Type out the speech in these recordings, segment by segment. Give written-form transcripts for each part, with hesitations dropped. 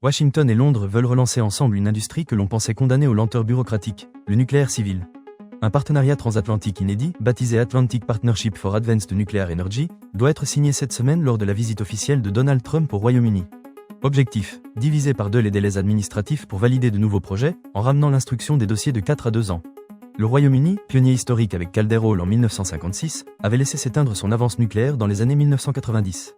Washington et Londres veulent relancer ensemble une industrie que l'on pensait condamnée aux lenteurs bureaucratiques, le nucléaire civil. Un partenariat transatlantique inédit, baptisé Atlantic Partnership for Advanced Nuclear Energy, doit être signé cette semaine lors de la visite officielle de Donald Trump au Royaume-Uni. Objectif, diviser par deux les délais administratifs pour valider de nouveaux projets, en ramenant l'instruction des dossiers de 4 à 2 ans. Le Royaume-Uni, pionnier historique avec Calderwood en 1956, avait laissé s'éteindre son avance nucléaire dans les années 1990.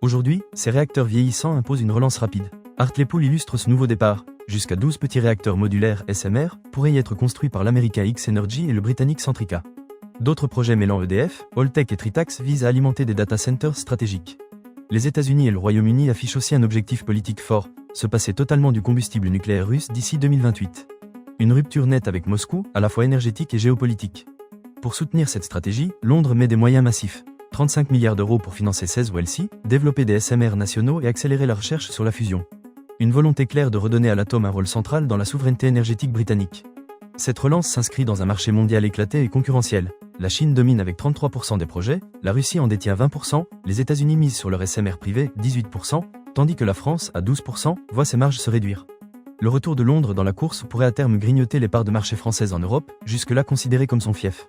Aujourd'hui, ces réacteurs vieillissants imposent une relance rapide. Hartlepool illustre ce nouveau départ. Jusqu'à 12 petits réacteurs modulaires SMR pourraient y être construits par l'américain X-Energy et le britannique Centrica. D'autres projets mêlant EDF, Holtec et Tritax visent à alimenter des data centers stratégiques. Les États-Unis et le Royaume-Uni affichent aussi un objectif politique fort, se passer totalement du combustible nucléaire russe d'ici 2028. Une rupture nette avec Moscou, à la fois énergétique et géopolitique. Pour soutenir cette stratégie, Londres met des moyens massifs. 35 milliards d'euros pour financer 16 WELSI, développer des SMR nationaux et accélérer la recherche sur la fusion. Une volonté claire de redonner à l'atome un rôle central dans la souveraineté énergétique britannique. Cette relance s'inscrit dans un marché mondial éclaté et concurrentiel. La Chine domine avec 33% des projets, la Russie en détient 20%, les États-Unis misent sur leur SMR privé 18%, tandis que la France, à 12%, voit ses marges se réduire. Le retour de Londres dans la course pourrait à terme grignoter les parts de marché françaises en Europe, jusque-là considérées comme son fief.